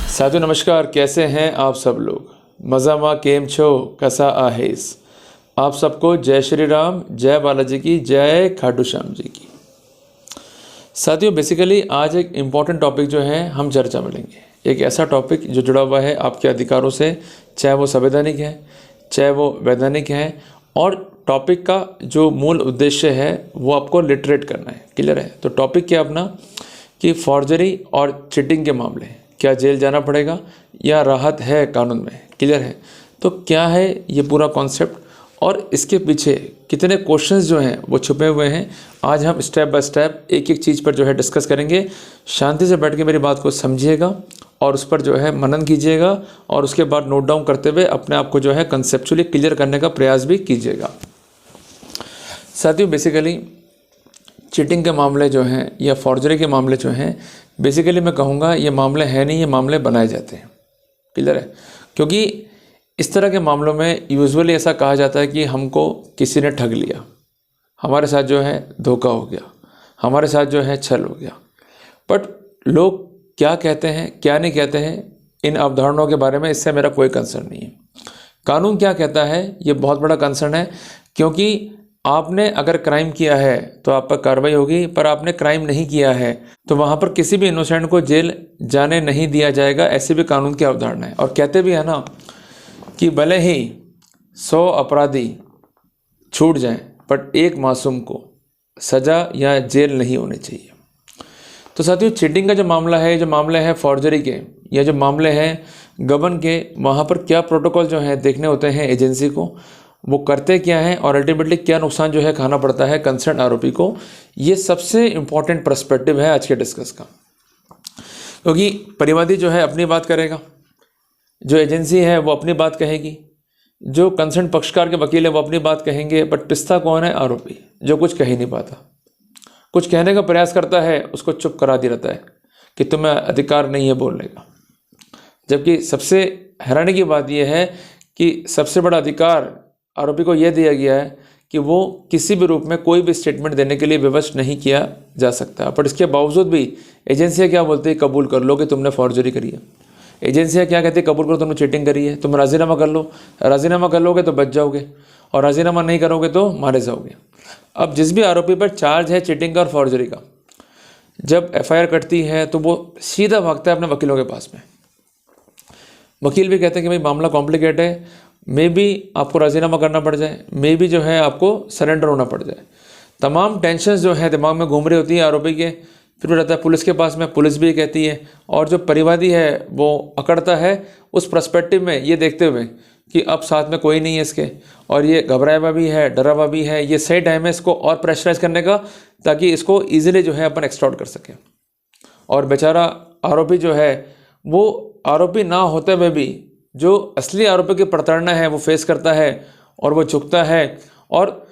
साधु नमस्कार, कैसे हैं आप सब लोग। मज़ामा केम छो, कसा आहेस। आप सबको जय श्री राम, जय बालाजी की, जय खाटू श्याम जी की। साथियों, बेसिकली आज एक इम्पॉर्टेंट टॉपिक जो है हम चर्चा में लेंगे। एक ऐसा टॉपिक जो जुड़ा हुआ है आपके अधिकारों से, चाहे वो संवैधानिक है, चाहे वो वैधानिक है। और टॉपिक का जो मूल उद्देश्य है वो आपको लिटरेट करना है। क्लियर है? तो टॉपिक क्या अपना कि फॉर्जरी और चीटिंग के मामले, क्या जेल जाना पड़ेगा या राहत है कानून में। क्लियर है? तो क्या है ये पूरा कॉन्सेप्ट और इसके पीछे कितने क्वेश्चंस जो हैं वो छुपे हुए हैं, आज हम स्टेप बाय स्टेप एक एक चीज़ पर जो है डिस्कस करेंगे। शांति से बैठ के मेरी बात को समझिएगा और उस पर जो है मनन कीजिएगा और उसके बाद नोट डाउन करते हुए अपने आप को जो है कंसेप्चुअली क्लियर करने का प्रयास भी कीजिएगा। साथियों, बेसिकली चीटिंग के मामले जो हैं या फॉर्जरी के मामले जो हैं, बेसिकली मैं कहूँगा ये मामले हैं नहीं, ये मामले बनाए जाते हैं। क्लियर है? क्योंकि इस तरह के मामलों में यूजुअली ऐसा कहा जाता है कि हमको किसी ने ठग लिया, हमारे साथ जो है धोखा हो गया, हमारे साथ जो है छल हो गया। बट लोग क्या कहते हैं क्या नहीं कहते हैं, इन अवधारणाओं के बारे में इससे मेरा कोई कंसर्न नहीं है। कानून क्या कहता है ये बहुत बड़ा कंसर्न है, क्योंकि आपने अगर क्राइम किया है तो आप पर कार्रवाई होगी, पर आपने क्राइम नहीं किया है तो वहाँ पर किसी भी इनोसेंट को जेल जाने नहीं दिया जाएगा। ऐसी भी कानून की अवधारणा है। और कहते भी है ना कि भले ही 100 अपराधी छूट जाएं बट एक मासूम को सज़ा या जेल नहीं होनी चाहिए। तो साथियों, चीटिंग का जो मामला है, जो मामले हैं फॉर्जरी के या जो मामले हैं गबन के, वहाँ पर क्या प्रोटोकॉल जो है देखने होते हैं एजेंसी को, वो करते क्या हैं और अल्टीमेटली क्या नुकसान जो है खाना पड़ता है कंसर्न आरोपी को। ये सबसे इम्पॉर्टेंट पर्सपेक्टिव है आज के डिस्कस का। क्योंकि परिवादी जो है अपनी बात करेगा, जो एजेंसी है वो अपनी बात कहेगी, जो कंसर्न पक्षकार के वकील है वो अपनी बात कहेंगे, बट पिस्ता कौन है? आरोपी, जो कुछ कह ही नहीं पाता। कुछ कहने का प्रयास करता है, उसको चुप करा दिया जाता है कि तुम्हें अधिकार नहीं है बोलने का। जबकि सबसे हैरानी की बात यह है कि सबसे बड़ा अधिकार आरोपी को यह दिया गया है कि वो किसी भी रूप में कोई भी स्टेटमेंट देने के लिए विवश नहीं किया जा सकता। पर इसके बावजूद भी एजेंसियाँ क्या बोलती है? कबूल कर लो कि तुमने फॉर्जरी करी है। एजेंसियाँ क्या कहती है? कबूल करो तुमने चीटिंग करी है, तुम राजीनामा कर लो, राजीनामा कर लोगे तो बच जाओगे और राजीनामा नहीं करोगे तो मारे जाओगे। अब जिस भी आरोपी पर चार्ज है चीटिंग का और फॉर्जरी का, जब FIR कटती है तो वो सीधा भागता है अपने वकीलों के पास में। वकील भी कहते हैं कि भाई मामला कॉम्प्लिकेट है, मे भी आपको राजीनामा करना पड़ जाए, मे भी जो है आपको सरेंडर होना पड़ जाए। तमाम टेंशन्स जो है दिमाग में घूम रही होती है आरोपी के। फिर वो रहता है पुलिस के पास में, पुलिस भी कहती है, और जो परिवादी है वो अकड़ता है उस पर्सपेक्टिव में ये देखते हुए कि अब साथ में कोई नहीं है इसके, और ये घबराया हुआ भी है, डरा हुआ भी है, ये सही टाइम है इसको और प्रेशराइज करने का, ताकि इसको ईजिली जो है अपन एक्सटॉर्ट कर सकें। और बेचारा आरोपी जो है वो आरोपी ना होते हुए भी जो असली आरोपी की प्रताड़ना है वो फेस करता है और वो झुकता है। और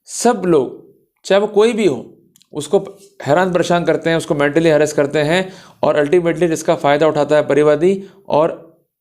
सब लोग, चाहे वो कोई भी हो, उसको हैरान परेशान करते हैं, उसको मेंटली हैरेस करते हैं, और अल्टीमेटली जिसका फ़ायदा उठाता है परिवादी और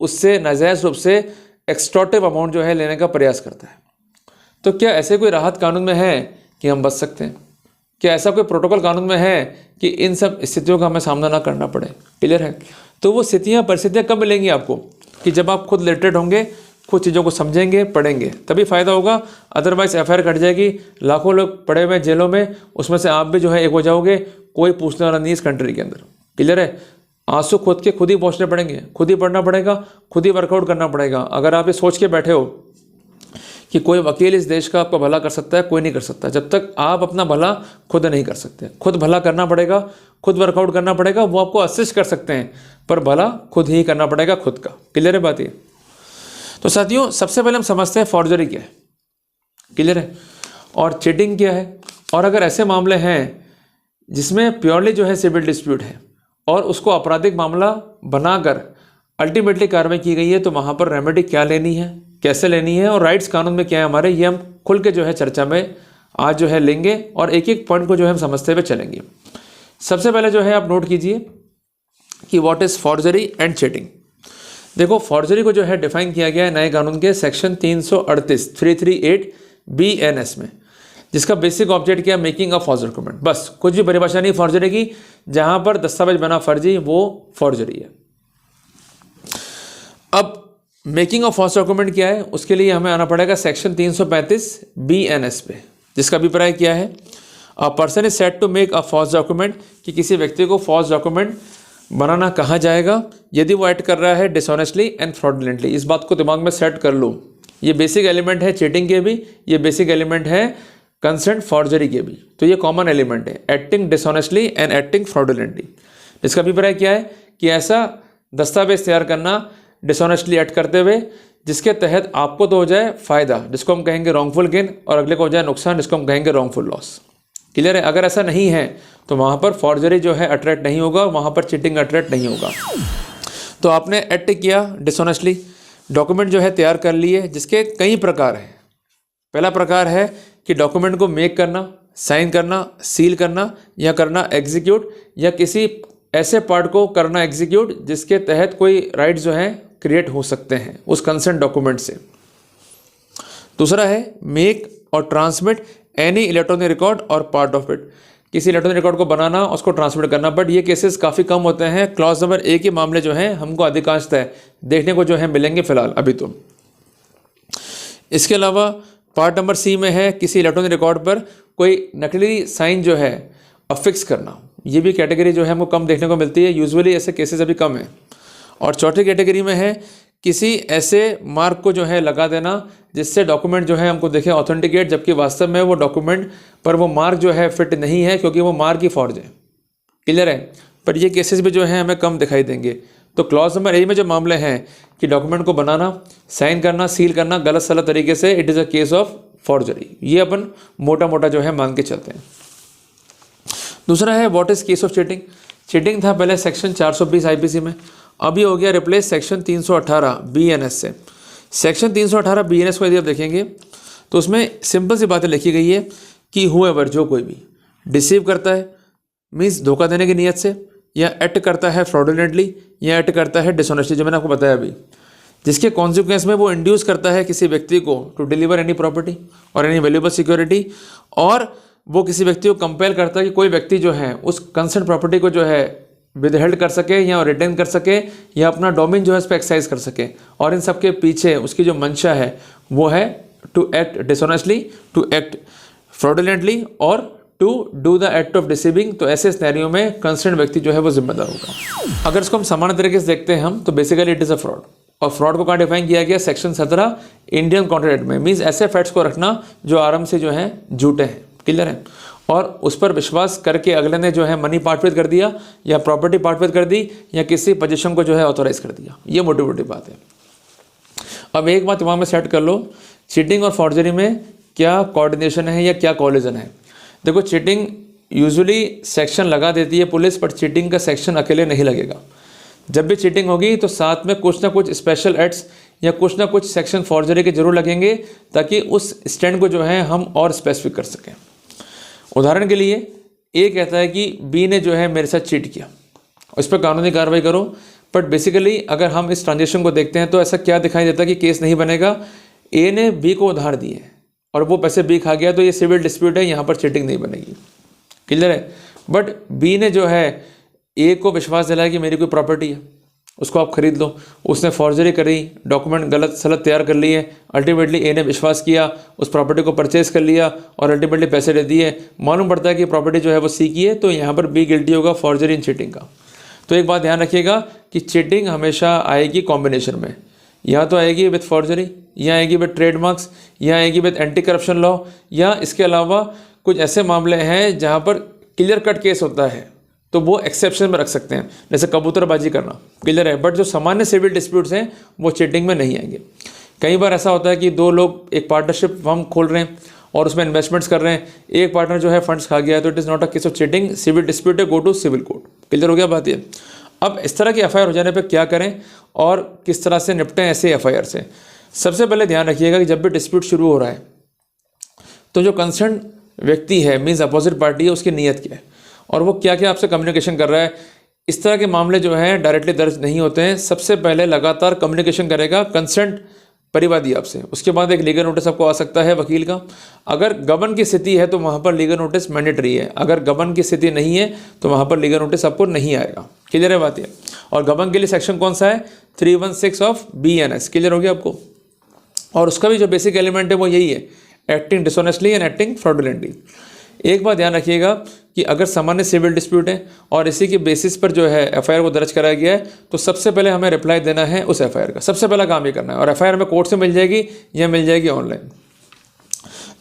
उससे नाजायज़ रूप से एक्सटॉर्टिव अमाउंट जो है लेने का प्रयास करता है। तो क्या ऐसे कोई राहत कानून में है कि हम बच सकते हैं? क्या ऐसा कोई प्रोटोकॉल कानून में है कि इन सब स्थितियों का हमें सामना ना करना पड़े? क्लियर है? तो वो स्थितियाँ परिस्थितियाँ कब मिलेंगी आपको? कि जब आप खुद लिटरेट होंगे, खुद चीज़ों को समझेंगे, पढ़ेंगे, तभी फ़ायदा होगा। अदरवाइज FIR कट जाएगी, लाखों लोग पड़े हुए जेलों में, उसमें से आप भी जो है एक हो जाओगे, कोई पूछने वाला नहीं इस कंट्री के अंदर। क्लियर है? आंसू खुद के खुद ही पहुँचने पड़ेंगे, खुद ही पढ़ना पड़ेगा, खुद ही वर्कआउट करना पड़ेगा। अगर आप ये सोच के बैठे हो कि कोई वकील इस देश का आपका भला कर सकता है, कोई नहीं कर सकता जब तक आप अपना भला खुद नहीं कर सकते। खुद भला करना पड़ेगा, खुद वर्कआउट करना पड़ेगा। वो आपको असिस्ट कर सकते हैं, पर भला खुद ही करना पड़ेगा खुद का। क्लियर है बात ये? तो साथियों, सबसे पहले हम समझते हैं फॉर्जरी क्या है। क्लियर है? और चीटिंग क्या है। और अगर ऐसे मामले हैं जिसमें प्योरली जो है सिविल डिस्प्यूट है और उसको आपराधिक मामला बनाकर अल्टीमेटली कार्रवाई की गई है, तो वहाँ पर रेमेडी क्या लेनी है, कैसे लेनी है, और राइट्स कानून में क्या है हमारे, ये हम खुल के जो है चर्चा में आज जो है लेंगे और एक एक पॉइंट को जो है हम समझते हुए चलेंगे। सबसे पहले जो है आप नोट कीजिए कि what is forgery and cheating. देखो, फॉर्जरी को जो है डिफाइन किया गया है नए कानून के सेक्शन 338 BNS में, जिसका बेसिक ऑब्जेक्ट क्या है? Making a forge document. बस, कुछ भी परिभाषा नहीं फॉर्जरी की। जहाँ पर दस्तावेज बना फर्जी वो फॉर्जरी है। अब मेकिंग ऑफ फॉल्स डॉक्यूमेंट क्या है, उसके लिए हमें आना पड़ेगा सेक्शन 335 BNS पे, जिसका अभिप्राय क्या है, a person is set to make a false document, कि किसी व्यक्ति को फॉल्स डॉक्यूमेंट बनाना कहा जाएगा यदि वो एक्ट कर रहा है डिसऑनेस्टली एंड फ्रॉडुलेंटली। इस बात को दिमाग में सेट कर लो, ये बेसिक एलिमेंट है चीटिंग के भी, ये बेसिक एलिमेंट है कंसेंट फॉर्जरी के भी, तो ये कॉमन एलिमेंट है, acting dishonestly and acting fraudulently. इसका अभिप्राय क्या है कि ऐसा दस्तावेज तैयार करना डिसऑनेस्टली एक्ट करते हुए जिसके तहत आपको तो हो जाए फ़ायदा, जिसको हम कहेंगे रॉन्गफुल गेन, और अगले को हो जाए नुकसान, जिसको हम कहेंगे रॉन्गफुल लॉस। क्लियर है? अगर ऐसा नहीं है तो वहाँ पर फॉर्जरी जो है अट्रैक्ट नहीं होगा, वहाँ पर चीटिंग अट्रैक्ट नहीं होगा। तो आपने एक्ट किया डिसऑनेस्टली, डॉक्यूमेंट जो है तैयार कर लिए, जिसके कई प्रकार हैं। पहला प्रकार है कि डॉक्यूमेंट को मेक करना, साइन करना, सील करना या करना एग्जीक्यूट, या किसी ऐसे पार्ट को करना एग्जीक्यूट जिसके तहत कोई राइट जो है क्रिएट हो सकते हैं उस कंसेंट डॉक्यूमेंट से। दूसरा है मेक और ट्रांसमिट एनी इलेक्ट्रॉनिक रिकॉर्ड और पार्ट ऑफ इट, किसी इलेक्ट्रॉनिक रिकॉर्ड को बनाना, उसको ट्रांसमिट करना। बट ये केसेस काफ़ी कम होते हैं। क्लॉज नंबर 1 के मामले जो हैं हमको अधिकांशतः देखने को जो है मिलेंगे फिलहाल अभी तो। इसके अलावा पार्ट नंबर C में है किसी इलेक्ट्रॉनिक रिकॉर्ड पर कोई नकली साइन जो है अफिक्स करना, ये भी कैटेगरी जो है हमको कम देखने को मिलती है, यूजुअली ऐसे केसेस अभी कम हैं। और चौथी कैटेगरी में है किसी ऐसे मार्क को जो है लगा देना जिससे डॉक्यूमेंट जो है हमको देखें ऑथेंटिकेट, जबकि वास्तव में वो डॉक्यूमेंट पर वो मार्क जो है फिट नहीं है क्योंकि वो मार्क ही फॉर्ज है। क्लियर है? पर ये केसेस भी जो है हमें कम दिखाई देंगे। तो क्लॉज नंबर A में जो मामले हैं कि डॉक्यूमेंट को बनाना, साइन करना, सील करना गलत सलत तरीके से, it is a case of forgery, ये अपन मोटा मोटा जो है मान के चलते हैं। दूसरा है what is case of cheating. Cheating था पहले सेक्शन 420 IPC में, अभी हो गया रिप्लेस सेक्शन 318 BNS से। सेक्शन 318 BNS को यदि आप देखेंगे तो उसमें सिंपल सी बातें लिखी गई है कि हुएवर, जो कोई भी डिसीव करता है मीन्स धोखा देने की नीयत से, या एक्ट करता है फ्रॉडुलेंटली, या एक्ट करता है डिसऑनेस्टली, जो मैंने आपको बताया अभी, जिसके कॉन्सिक्वेंस में वो इंड्यूस करता है किसी व्यक्ति को टू डिलीवर एनी प्रॉपर्टी और एनी वैल्यूएबल सिक्योरिटी, और वो किसी व्यक्ति को कंपेल करता है कि कोई व्यक्ति जो है उस कंसर्न प्रॉपर्टी को जो है विदहेल्ड कर सके या रिटेन कर सके या अपना डोमेन जो है उस पर एक्सरसाइज कर सके। और इन सब के पीछे उसकी जो मंशा है वो है to act dishonestly, to act fraudulently और to do the act of deceiving. तो ऐसे सिनेरियो में कंसर्न व्यक्ति जो है वो जिम्मेदार होगा। अगर इसको हम सामान्य तरीके से देखते हैं हम, तो basically it is a fraud. और फ्रॉड को कहाँ डिफाइन किया गया? सेक्शन 17 इंडियन कॉन्ट्रैक्ट में। मीन्स ऐसे फैक्ट्स को रखना जो आराम से जो है झूठे हैं। क्लियर है? और उस पर विश्वास करके अगले ने जो है मनी पार्टवेट कर दिया या प्रॉपर्टी पार्टवेट कर दी या किसी पोजीशन को जो है ऑथोराइज कर दिया। ये मोटी मोटी बात है। अब एक बात दिमाग में सेट कर लो, चीटिंग और फॉर्जरी में क्या कोऑर्डिनेशन है या क्या कोलिजन है। देखो, चीटिंग यूजुअली सेक्शन लगा देती है पुलिस, पर चीटिंग का सेक्शन अकेले नहीं लगेगा। जब भी चीटिंग होगी तो साथ में कुछ ना कुछ स्पेशल एक्ट्स या कुछ ना कुछ सेक्शन फॉर्जरी के जरूर लगेंगे, ताकि उस स्टैंड को जो है हम और स्पेसिफिक कर सकें। उदाहरण के लिए ए कहता है कि बी ने जो है मेरे साथ चीट किया, उस पर कानूनी कार्रवाई करो। बट बेसिकली अगर हम इस ट्रांजेक्शन को देखते हैं तो ऐसा क्या दिखाई देता है कि केस नहीं बनेगा। ए ने बी को उधार दिए और वो पैसे बी खा गया, तो ये सिविल डिस्प्यूट है, यहाँ पर चीटिंग नहीं बनेगी। क्लियर है? बट बी ने जो है ए को विश्वास दिलाया कि मेरी कोई प्रॉपर्टी है, उसको आप खरीद लो। उसने फॉर्जरी करी, डॉक्यूमेंट गलत सलत तैयार कर लिए, अल्टीमेटली ए ने विश्वास किया, उस प्रॉपर्टी को परचेज कर लिया और अल्टीमेटली पैसे दे दिए। मालूम पड़ता है कि प्रॉपर्टी जो है वो सी की है, तो यहाँ पर बी गिल्टी होगा फॉर्जरी इन चीटिंग का। तो एक बात ध्यान रखिएगा कि चीटिंग हमेशा आएगी कॉम्बिनेशन में, या तो आएगी विथ फॉर्जरी, या आएगी विथ ट्रेडमार्क्स, या आएगी विथ एंटी करप्शन लॉ, या इसके अलावा कुछ ऐसे मामले हैं जहाँ पर क्लियर कट केस होता है तो वो एक्सेप्शन में रख सकते हैं, जैसे कबूतरबाजी करना। क्लियर है? बट जो सामान्य सिविल डिस्प्यूट्स हैं वो चीटिंग में नहीं आएंगे। कई बार ऐसा होता है कि दो लोग एक पार्टनरशिप फर्म खोल रहे हैं और उसमें इन्वेस्टमेंट्स कर रहे हैं, एक पार्टनर जो है फंड्स खा गया है, तो it is not a case of cheating, civil dispute है, go to civil court. Clear हो गया बात ये? अब इस तरह की FIR हो जाने पर क्या करें और किस तरह से निपटें ऐसे FIR से। सबसे पहले ध्यान रखिएगा कि जब भी डिस्प्यूट शुरू हो रहा है तो जो कंसर्न व्यक्ति है मीन्स अपोजिट पार्टी है, उसकी नीयत क्या है और वो क्या क्या आपसे कम्युनिकेशन कर रहा है। इस तरह के मामले जो हैं डायरेक्टली दर्ज नहीं होते हैं। सबसे पहले लगातार कम्युनिकेशन करेगा कंसेंट परिवादी आपसे, उसके बाद एक लीगल नोटिस आपको आ सकता है वकील का। अगर गबन की स्थिति है तो वहाँ पर लीगल नोटिस मैंडेटरी है, अगर गबन की स्थिति नहीं है तो वहाँ पर लीगल नोटिस आपको नहीं आएगा। क्लियर है बात ये? और गबन के लिए सेक्शन कौन सा है, 316 ऑफ BNS। क्लियर हो गया आपको। और उसका भी जो बेसिक एलिमेंट है वो यही है, acting dishonestly and acting fraudulently. एक बात ध्यान रखिएगा कि अगर सामान्य सिविल डिस्प्यूट है और इसी के बेसिस पर जो है FIR को दर्ज कराया गया है, तो सबसे पहले हमें रिप्लाई देना है उस FIR का, सबसे पहला काम ये करना है। और FIR हमें कोर्ट से मिल जाएगी या मिल जाएगी ऑनलाइन।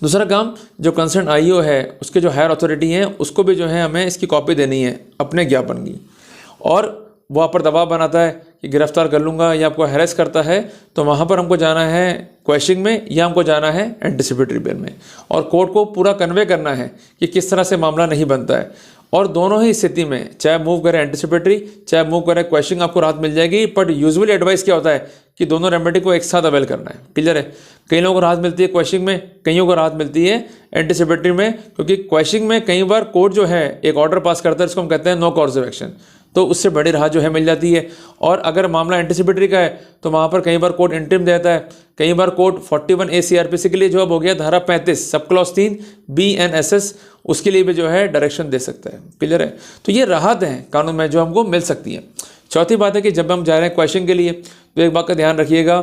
दूसरा काम, जो कंसर्न IO है उसके जो हायर अथॉरिटी हैं उसको भी जो है हमें इसकी कॉपी देनी है अपने ज्ञापन की। और वो आप पर दबाव बनाता है कि गिरफ्तार कर लूँगा या आपको हैरेस करता है, तो वहाँ पर हमको जाना है क्वेश्चनिंग में या हमको जाना है एंटीसिपेटरी बेल में। और कोर्ट को पूरा कन्वे करना है कि किस तरह से मामला नहीं बनता है। और दोनों ही स्थिति में, चाहे मूव करें एंटीसिपेटरी चाहे मूव करें क्वेश्चनिंग, आपको राहत मिल जाएगी। बट यूजुअली एडवाइस क्या होता है कि दोनों रेमेडी को एक साथ अवेल करना है। क्लियर है। कई लोगों को राहत मिलती है क्वेश्चनिंग में, कईयों को राहत मिलती है एंटीसिपेटरी में, क्योंकि क्वेश्चनिंग में कई बार कोर्ट जो है एक ऑर्डर पास करता है, इसको हम कहते हैं नो कॉर्स ऑफ एक्शन, तो उससे बड़ी राहत जो है मिल जाती है। और अगर मामला एंटीसिपेटरी का है तो वहाँ पर कई बार कोर्ट इंटरिम देता है, कई बार कोर्ट 41A CRPC के लिए जो अब हो गया धारा 35 सब क्लॉज 3 BNSS, उसके लिए भी जो है डायरेक्शन दे सकता है। क्लियर है। तो ये राहत है कानून में जो हमको मिल सकती है। चौथी बात है कि जब हम जा रहे हैं क्वेश्चन के लिए, तो एक बात का ध्यान रखिएगा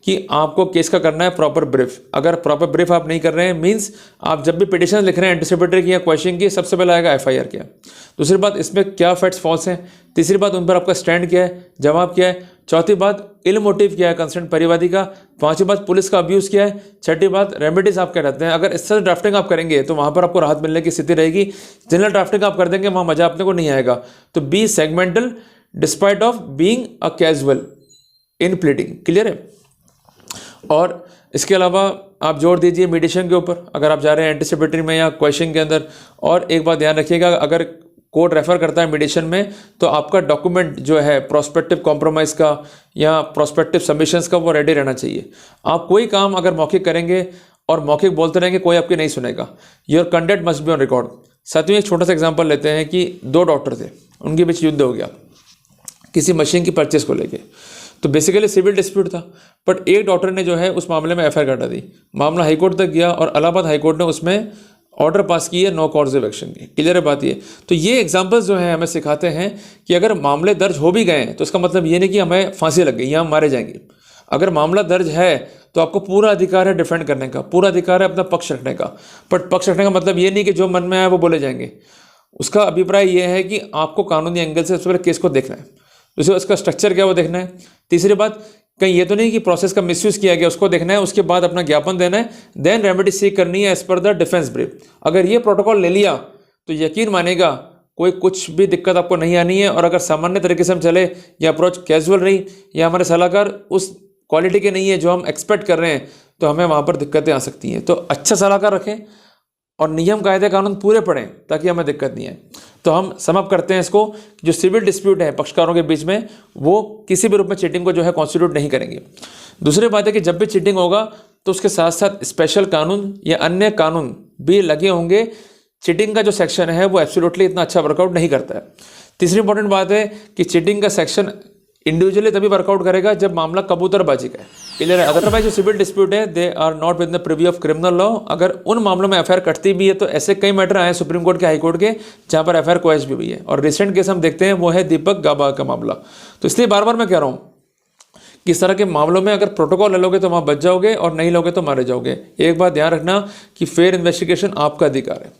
कि आपको केस का करना है प्रॉपर ब्रीफ। अगर प्रॉपर ब्रीफ आप नहीं कर रहे हैं, मींस आप जब भी पिटिशन लिख रहे हैं एंटीसिपेटरी की या क्वेश्चन की, सबसे पहले आएगा FIR क्या, दूसरी बात इसमें क्या फैक्ट्स फॉल्स हैं, तीसरी बात उन पर आपका स्टैंड क्या है, जवाब क्या है, चौथी बात इल मोटिव क्या है कंसर्न परिवादी का, पांचवी बात पुलिस का अब्यूज़ क्या है, छठी बात रेमेडीज आप क्या रहते हैं। अगर इस तरह ड्राफ्टिंग आप करेंगे तो वहाँ पर आपको राहत मिलने की स्थिति रहेगी। जनरल ड्राफ्टिंग आप कर देंगे, वहाँ मजा अपने को नहीं आएगा। तो be segmental despite of being a casual in pleading. Clear है। और इसके अलावा आप जोड़ दीजिए मीडिएशन के ऊपर अगर आप जा रहे हैं एंटीसिपेटरी में या क्वेश्चन के अंदर। और एक बात ध्यान रखिएगा, अगर कोर्ट रेफर करता है मीडिएशन में, तो आपका डॉक्यूमेंट जो है प्रोस्पेक्टिव कॉम्प्रोमाइज़ का या प्रोस्पेक्टिव सबमिशंस का वो रेडी रहना चाहिए। आप कोई काम अगर मौखिक करेंगे और मौखिक बोलते रहेंगे, कोई आपकी नहीं सुनेगा। Your content must be on record. साथियों, एक छोटा सा एग्जांपल लेते हैं कि दो डॉक्टर थे, उनके बीच युद्ध हो गया किसी मशीन की परचेस को लेके। तो बेसिकली सिविल डिस्प्यूट था, बट एक डॉक्टर ने जो है उस मामले में FIR कटा दी। मामला हाईकोर्ट तक गया और इलाहाबाद हाईकोर्ट ने उसमें ऑर्डर पास की है नो कॉर्स ऑफ एक्शन की। क्लियर है बात ये। तो ये एग्जांपल्स जो हैं हमें सिखाते हैं कि अगर मामले दर्ज हो भी गए हैं तो इसका मतलब ये नहीं कि हमें फांसी लग गई या हम मारे जाएंगे। अगर मामला दर्ज है तो आपको पूरा अधिकार है डिफेंड करने का, पूरा अधिकार है अपना पक्ष रखने का। बट पक्ष रखने का मतलब ये नहीं कि जो मन में आए वो बोले जाएंगे। उसका अभिप्राय ये है कि आपको कानूनी एंगल से सबसे पहले केस को देखना है, दूसरी उसका स्ट्रक्चर क्या वो देखना है, तीसरी बात कहीं ये तो नहीं कि प्रोसेस का मिसयूज़ किया गया उसको देखना है, उसके बाद अपना ज्ञापन देना है, देन रेमेडी सीक करनी है as per the defence brief. अगर ये प्रोटोकॉल ले लिया तो यकीन मानेगा कोई कुछ भी दिक्कत आपको नहीं आनी है। और अगर सामान्य तरीके से हम चले या अप्रोच कैजुअल रही या हमारे सलाहकार उस क्वालिटी के नहीं है जो हम एक्सपेक्ट कर रहे हैं, तो हमें वहाँ पर दिक्कतें आ सकती हैं। तो अच्छा सलाहकार रखें और नियम कायदे कानून पूरे पढ़ें ताकि हमें दिक्कत नहीं आए। तो हम समअप करते हैं इसको, जो सिविल डिस्प्यूट है पक्षकारों के बीच में, वो किसी भी रूप में चीटिंग को जो है कॉन्स्टिट्यूट नहीं करेंगे। दूसरी बात है कि जब भी चीटिंग होगा तो उसके साथ साथ स्पेशल कानून या अन्य कानून भी लगे होंगे। चीटिंग का जो सेक्शन है वो एब्सोल्युटली इतना अच्छा वर्कआउट नहीं करता है। तीसरी इंपॉर्टेंट बात है कि चीटिंग का सेक्शन इंडिविजुअली तभी वर्कआउट करेगा जब मामला कबूतरबाजी का है। क्लियर है। अदरवाइज जो सिविल डिस्प्यूट है they are not with the preview of criminal law. अगर उन मामलों में FIR कटती भी है तो ऐसे कई मैटर आए सुप्रीम कोर्ट के, हाई कोर्ट के, जहां पर FIR कोएज भी हुई है। और रिसेंट केस हम देखते हैं वो है दीपक गाबा का मामला। तो इसलिए बार बार मैं कह रहा हूँ कि इस तरह के मामलों में अगर प्रोटोकॉल ले लोगे तो वहाँ बच जाओगे और नहीं लोगे तो मारे जाओगे। एक बात ध्यान रखना कि फेयर इन्वेस्टिगेशन आपका अधिकार है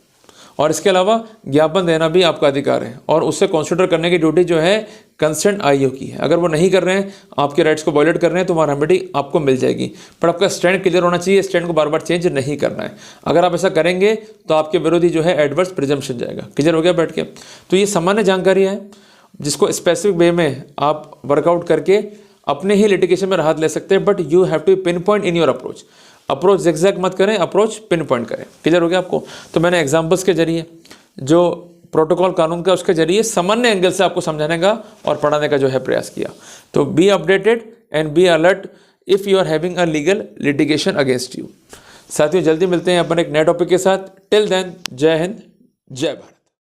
और इसके अलावा ज्ञापन देना भी आपका अधिकार है और उससे कंसिडर करने की ड्यूटी जो है कंसर्न IO की है। अगर वो नहीं कर रहे हैं, आपके राइट्स को वायलेट कर रहे हैं, तो वहाँ रेमेडी आपको मिल जाएगी। पर आपका स्टैंड क्लियर होना चाहिए, स्टैंड को बार बार चेंज नहीं करना है। अगर आप ऐसा करेंगे तो आपके विरोधी जो है एडवर्स प्रिजम्पशन जाएगा। क्लियर हो गया बैठ के। तो ये सामान्य जानकारी है जिसको स्पेसिफिक वे में आप वर्कआउट करके अपने ही लिटिगेशन में राहत ले सकते हैं। But you have to pin point in your approach zigzag मत करें, अप्रोच पिन पॉइंट करें। क्लियर हो गया आपको। तो मैंने एग्जाम्पल्स के जरिए जो प्रोटोकॉल कानून का उसके जरिए सामान्य एंगल से आपको समझाने का और पढ़ाने का जो है प्रयास किया। तो be updated and be alert if you are having a legal litigation against you. साथियों, जल्दी मिलते हैं अपन एक नए टॉपिक के साथ। टिल देन, जय हिंद, जय भारत।